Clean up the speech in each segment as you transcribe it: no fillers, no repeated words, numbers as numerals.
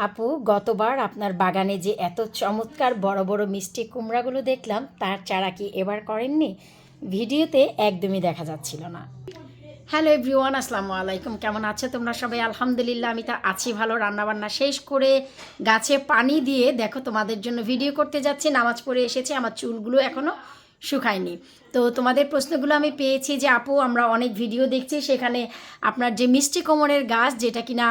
আপু, গতবার আপনার বাগানে যে এত চমৎকার বড় বড় মিষ্টি কুমড়াগুলো দেখলাম, তার চারা কি এবার করেননি? ভিডিওতে একদমই দেখা যাচ্ছিল না। হ্যালো এভরিওয়ান, আসসালামু আলাইকুম। কেমন আছো তোমরা সবাই? আলহামদুলিল্লাহ, আমি তো আছি ভালো। রান্নাবান্না শেষ করে গাছে পানি দিয়ে দেখো তোমাদের জন্য ভিডিও করতে যাচ্ছি। নামাজ পড়ে এসেছি, আমার চুলগুলো এখনও শুকায়নি। তো তোমাদের প্রশ্নগুলো আমি পেয়েছি যে আপু, আমরা অনেক ভিডিও দেখছি, সেখানে আপনার যে মিষ্টি কোমরের গাছ, যেটা কিনা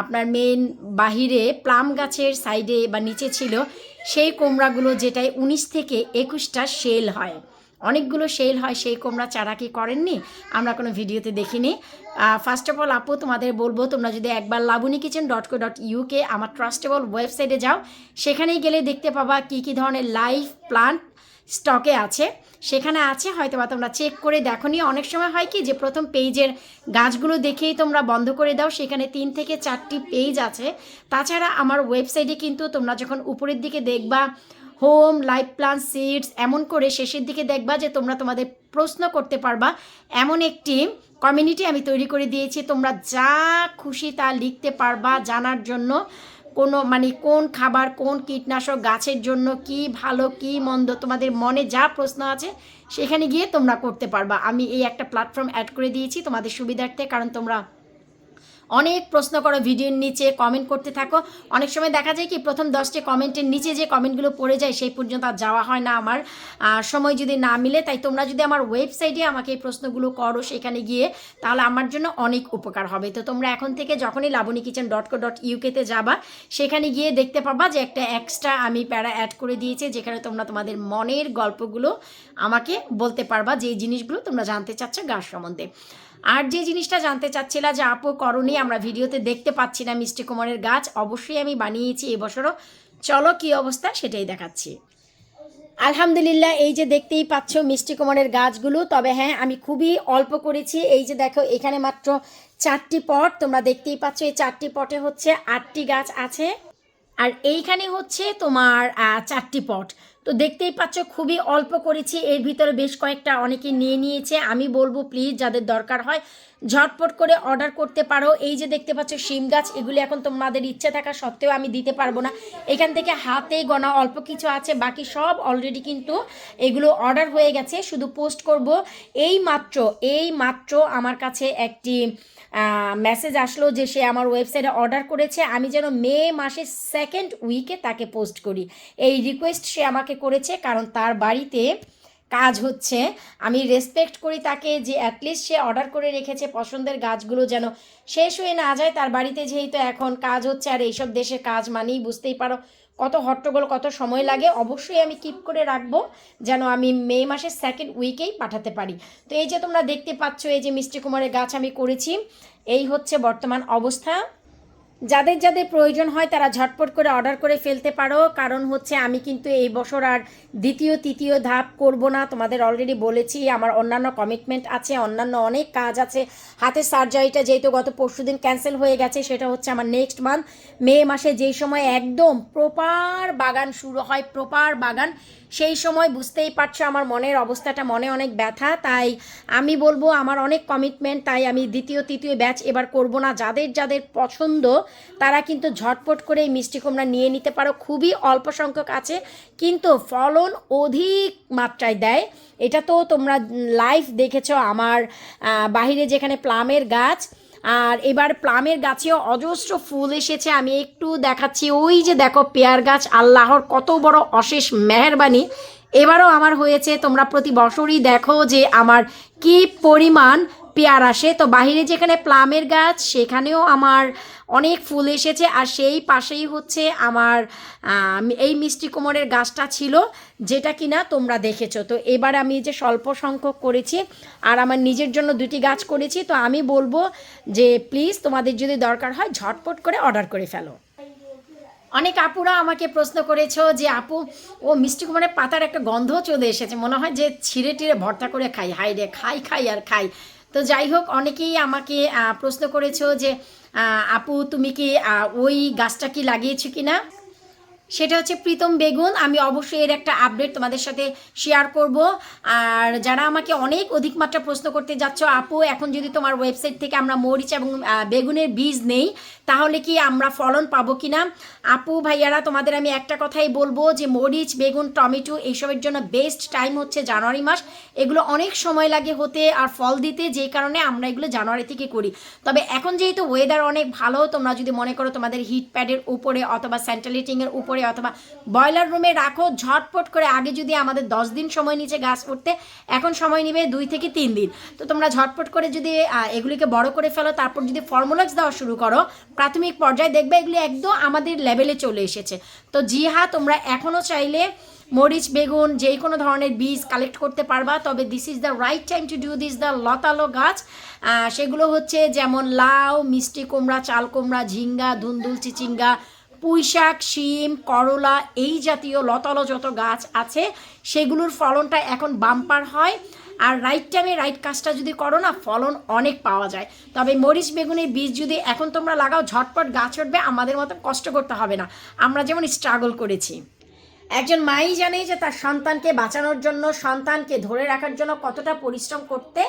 আপনার মেন বাহিরে প্লাম গাছের সাইডে বা নিচে ছিল, সেই কুমড়াগুলো যেটায় 19 থেকে 21টা শেল হয়, অনেকগুলো শেল হয়, সেই কুমড়া চারা কি করেননি? আমরা কোনো ভিডিওতে দেখিনি। ফার্স্ট অফ অল আপু, তোমাদের বলবো, তোমরা যদি একবার labunikitchen.co.uk আমার ট্রাস্টেবল ওয়েবসাইটে যাও, সেখানেই গেলে দেখতে পাবা কী কী ধরনের লাইভ প্লান্ট স্টকে আছে। সেখানে আছে, হয়তো বা তোমরা চেক করে দেখো নি। অনেক সময় হয় কি যে প্রথম পেজের গাছগুলো দেখেই তোমরা বন্ধ করে দাও, সেখানে 3 থেকে 4টি পেজ আছে। তাছাড়া আমার ওয়েবসাইটে কিন্তু তোমরা যখন উপরের দিকে দেখবা হোম, লাইভ প্লান্ট, সিডস, এমন করে শেষের দিকে দেখবা যে তোমরা তোমাদের প্রশ্ন করতে পারবা, এমন একটি কমিউনিটি আমি তৈরি করে দিয়েছি। তোমরা যা খুশি তা লিখতে পারবা জানার জন্য। কোনো মানে কোন খাবার, কোন কীটনাশক গাছের জন্য কি ভালো কি মন্দ, তোমাদের মনে যা প্রশ্ন আছে সেখানে গিয়ে তোমরা করতে পারবা। আমি এই একটা প্ল্যাটফর্ম অ্যাড করে দিয়েছি তোমাদের সুবিধার্থে, কারণ তোমরা অনেক প্রশ্ন করো, ভিডিওর নিচে কমেন্ট করতে থাকো। অনেক সময় দেখা যায় কি প্রথম 10টি কমেন্টের নিচে যে কমেন্টগুলো পড়ে যায় সেই পর্যন্ত আর যাওয়া হয় না আমার, সময় যদি না মিলে। তাই তোমরা যদি আমার ওয়েবসাইটে আমাকে এই প্রশ্নগুলো করো সেখানে গিয়ে, তাহলে আমার জন্য অনেক উপকার হবে। তো তোমরা এখন থেকে যখনই labunnikitchen.co.uk-তে যাবা, সেখানে গিয়ে দেখতে পাবা যে একটা এক্সট্রা আমি প্যারা অ্যাড করে দিয়েছি, যেখানে তোমরা তোমাদের মনের গল্পগুলো আমাকে বলতে পারবা, যে জিনিসগুলো তোমরা জানতে চাচ্ছ গাছ সম্বন্ধে। আর যে জিনিসটা জানতে চাচ্ছিলা যে আপু করণী, আমরা ভিডিওতে দেখতে পাচ্ছি না মিষ্টি কুমড়ের গাছ, অবশ্যই আমি বানিয়েছি এবছরও। চলো কি অবস্থা সেটাই দেখাচ্ছি। আলহামদুলিল্লাহ, এই যে দেখতেই পাচ্ছ মিষ্টি কুমড়ের গাছগুলো। তবে হ্যাঁ, আমি খুবই অল্প করেছি। এই যে দেখো, এখানে মাত্র 4টি পট, তোমরা দেখতেই পাচ্ছ। এই 4টি পটে হচ্ছে 8টি গাছ আছে, আর এইখানে হচ্ছে তোমার 4টি পট। তো দেখতেই পাচ্ছ খুবই অল্প করেছি, এর ভিতরে বেশ কয়েকটা অনেকে নিয়ে নিয়েছে। আমি বলবো প্লিজ যাদের দরকার হয় ঝটপট করে অর্ডার করতে পারো। এই যে দেখতে পাচ্ছ শিম গাছ, এগুলি এখন তোমাদের ইচ্ছে থাকা সত্ত্বেও আমি দিতে পারবো না। এখান থেকে হাতে গোনা অল্প কিছু আছে, বাকি সব অলরেডি কিন্তু এগুলো অর্ডার হয়ে গেছে, শুধু পোস্ট করব। এই মাত্র আমার কাছে একটি মেসেজ আসলো যে সে আমার ওয়েবসাইটে অর্ডার করেছে, আমি যেন মে মাসের 2nd উইকে তাকে পোস্ট করি। এই রিকোয়েস্ট সে আমাকে করেছে, কারণ তার বাড়িতে কাজ হচ্ছে। আমি রেসপেক্ট করি তাকে, যে অ্যাটলিস্ট সে অর্ডার করে রেখেছে, পছন্দের গাছগুলো যেন শেষ হয়ে না যায় তার বাড়িতে, যেহেতু এখন কাজ হচ্ছে। আর এইসব দেশের কাজ মানেই বুঝতেই পারো কত হট্টগোল, কত সময় লাগে। অবশ্যই আমি কিপ করে রাখবো যেন আমি মে মাসের 2nd উইকেই পাঠাতে পারি। তো এই যে তোমরা দেখতে পাচ্ছ, এই যে মিষ্টি কুমড়ের গাছ আমি করেছি, এই হচ্ছে বর্তমান অবস্থা। যাদের যাদের প্রয়োজন হয় তারা ঝটপট করে অর্ডার করে ফেলতে পারো, কারণ হচ্ছে আমি কিন্তু এই বছর আর দ্বিতীয় তৃতীয় ধাপ করব না। তোমাদের অলরেডি বলেছি আমার অন্যান্য কমিটমেন্ট আছে, অন্যান্য অনেক কাজ আছে। হাতের সার্জারিটা যেহেতু গত পরশুদিন ক্যান্সেল হয়ে গেছে, সেটা হচ্ছে আমার নেক্সট মান্থ মে মাসে, যেই সময় একদম প্রপার বাগান শুরু হয়, প্রপার বাগান, সেই সময় বুঝতেই পারছো আমার মনের অবস্থাটা, মনে অনেক ব্যথা। তাই আমি বলবো আমার অনেক কমিটমেন্ট, তাই আমি দ্বিতীয় তৃতীয় ব্যাচ এবার করব না। যাদের যাদের পছন্দ তারা কিন্তু ঝটপট করে এই মিষ্টি কুমড়া নিয়ে নিতে পারো। খুবই অল্প সংখ্যক আছে, কিন্তু ফলন অধিক মাত্রায় দেয়। এটা তো তোমরা লাইভ দেখেছো আমার বাহিরে যেখানে প্লামের গাছ, আর এবার প্লামের গাছেও অজস্র ফুল এসেছে। আমি একটু দেখাচ্ছি, ওই যে দেখো পেয়ার গাছ, আল্লাহর কত বড় অশেষ মেহেরবানি, এবারও আমার হয়েছে। তোমরা প্রতি বছরই দেখো যে আমার কি পরিমাণ পেয়ার আসে। তো বাহিরে যেখানে প্লামের গাছ, সেখানেও আমার অনেক ফুল এসেছে। আর সেই পাশেই হচ্ছে আমার এই মিষ্টি কুমড়ের গাছটা ছিল, যেটা কিনা তোমরা দেখেছো। তো এবার আমি যে স্বল্প সংখ্যক করেছি, আর আমার নিজের জন্য 2টি গাছ করেছি। তো আমি বলবো যে প্লিজ তোমাদের যদি দরকার হয় ঝটপট করে অর্ডার করে ফেলো। অনেক আপুরা আমাকে প্রশ্ন করেছো যে আপু, ও মিষ্টি কুমড়ের পাতার একটা গন্ধ চলে এসেছে, মনে হয় যে ছিঁড়ে টিড়ে ভর্তা করে খাই। হাই রে, খাই আর খাই। তো যাই হোক, অনেকেই আমাকে প্রশ্ন করেছো যে আপু তুমি কি ওই গাছটা কি লাগিয়েছো কি না। সেটা হচ্ছে প্রীতম বেগুন। আমি অবশ্যই এর একটা আপডেট তোমাদের সাথে শেয়ার করব। আর যারা আমাকে অনেক অধিক মাত্রা প্রশ্ন করতে যাচ্ছ, আপু এখন যদি তোমার ওয়েবসাইট থেকে আমরা মরিচ এবং বেগুনের বীজ নেই তাহলে কি আমরা ফলন পাবো কি না? আপু ভাইয়ারা, তোমাদের আমি একটা কথাই বলবো যে মরিচ, বেগুন, টমেটো এইসবের জন্য বেস্ট টাইম হচ্ছে জানুয়ারি মাস। এগুলো অনেক সময় লাগে হতে আর ফল দিতে, যেই কারণে আমরা এগুলো জানুয়ারি থেকে করি। তবে এখন যেহেতু ওয়েদার অনেক ভালো, তোমরা যদি মনে করো তোমাদের হিট প্যাডের উপরে অথবা সেন্ট্রাল হিটিংয়ের উপরে অথবা বয়লার রুমে রাখো, ঝটপট করে, আগে যদি আমাদের 10 দিন সময় নিচে গাছ উঠতে, এখন সময় নেবে 2 থেকে 3 দিন। তো তোমরা ঝটপট করে যদি এগুলিকে বড় করে ফেলো, তারপর যদি ফর্মুলাক্স দেওয়া শুরু করো প্রাথমিক পর্যায়ে, দেখবে এগুলি একদম আমাদের লেভেলে চলে এসেছে। তো জি হ্যাঁ, তোমরা এখনও চাইলে মরিচ, বেগুন যে কোনো ধরনের বীজ কালেক্ট করতে পারবা। তবে this is the right time to do this. দ্য লতালো গাছ সেগুলো হচ্ছে যেমন লাউ, মিষ্টি কুমড়া, চাল কুমড়া, ঝিঙ্গা, ধুন্দুল, চিচিঙ্গা, পুঁইশাক, শিম, করলা, এই জাতীয় লতালো যত গাছ আছে সেগুলোর ফলনটা এখন বাম্পার হয়। আর রাইট টাইমে রাইট কাজটা যদি করো না, ফলন অনেক পাওয়া যায়। তবে মরিচ, বেগুনের বীজ যদি এখন তোমরা লাগাও, ঝটপট গাছ উঠবে, আমাদের মতো কষ্ট করতে হবে না, আমরা যেমন স্ট্রাগল করেছি। একজন মাই জানে যে তার সন্তানকে বাঁচানোর জন্য, সন্তানকে ধরে রাখার জন্য কতটা পরিশ্রম করতে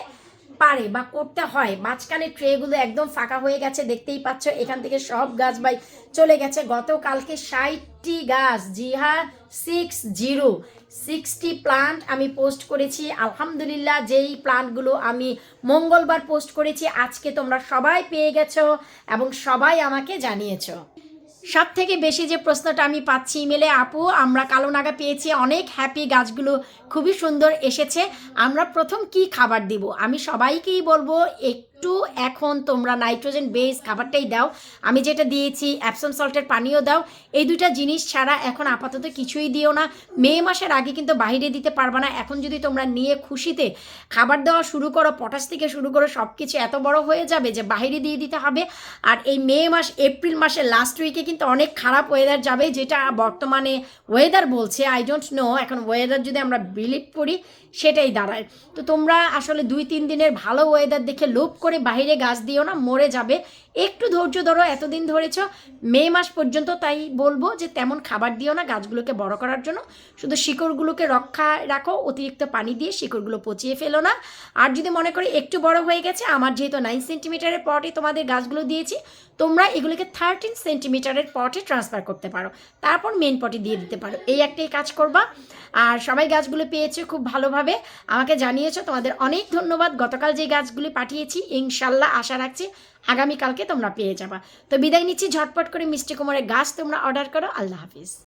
পারে বা করতে হয়। মাঝখানে ট্রেগুলো একদম ফাঁকা হয়ে গেছে, দেখতেই পাচ্ছ, এখান থেকে সব গাছ বাই চলে গেছে। গতকালকে 60টি গাছ, জি হ্যাঁ 60 প্লান্ট আমি পোস্ট করেছি। আলহামদুলিল্লাহ, যেই প্লান্টগুলো আমি মঙ্গলবার পোস্ট করেছি আজকে তোমরা সবাই পেয়ে গেছো এবং সবাই আমাকে জানিয়েছো। সব থেকে বেশি যে প্রশ্নটা আমি পাচ্ছি ইমেলে, আপু আমরা কালো নাগা পেয়েছি, অনেক হ্যাপি, গাছগুলো খুবই সুন্দর এসেছে, আমরা প্রথম কি খাবার দিব? আমি সবাইকেই বলবো একটু এখন তোমরা নাইট্রোজেন বেস খাবারটাই দাও। আমি যেটা দিয়েছি অ্যাপসম সল্টের পানিও দাও। এই দুটা জিনিস ছাড়া এখন আপাতত কিছুই দিও না। মে মাসের আগে কিন্তু বাইরে দিতে পারবে না। এখন যদি তোমরা নিয়ে খুশিতে খাবার দেওয়া শুরু করো, পটাশ থেকে শুরু করো, সব কিছু এত বড় হয়ে যাবে যে বাইরে দিয়ে দিতে হবে। আর এই মে মাস, এপ্রিল মাসের লাস্ট উইকে কিন্তু অনেক খারাপ ওয়েদার যাবে, যেটা বর্তমানে ওয়েদার বলছে। আই ডোন্ট নো, এখন ওয়েদার যদি আমরা বিলিভ করি সেটাই দাঁড়ায়। তো তোমরা আসলে 2-3 দিনের ভালো ওয়েদার দেখে লোভ করে বাইরে গাছ দিও না, মরে যাবে। একটু ধৈর্য ধরো, এতদিন ধরেছ মে মাস পর্যন্ত, তাই বলবো যে তেমন খাবার দিও না গাছগুলোকে বড় করার জন্য, শুধু শিকড়গুলোকে রক্ষা রাখো, অতিরিক্ত পানি দিয়ে শিকড়গুলো পচিয়ে ফেলো না। আর যদি মনে করি একটু বড় হয়ে গেছে, আমার যেহেতু 9 সেন্টিমিটারের পটে তোমাদের গাছগুলো দিয়েছি, তোমরা এগুলোকে 13 সেন্টিমিটারের পটে ট্রান্সফার করতে পারো, তারপর মেন পটে দিয়ে দিতে পারো। এই একটাই কাজ করবা। আর সবাই গাছগুলো পেয়েছে খুব ভালোভাবে, আমাকে জানিয়েছো, তোমাদের অনেক ধন্যবাদ। গতকাল যে গাছগুলি পাঠিয়েছি ইনশাল্লাহ আশা রাখছি আগামীকালকে তোমরা পেয়ে যাবা। তো বিদায় নিচ্ছি, ঝটপট করে মিষ্টি কুমড়ের গাছ তোমরা অর্ডার করো। আল্লাহ হাফিজ।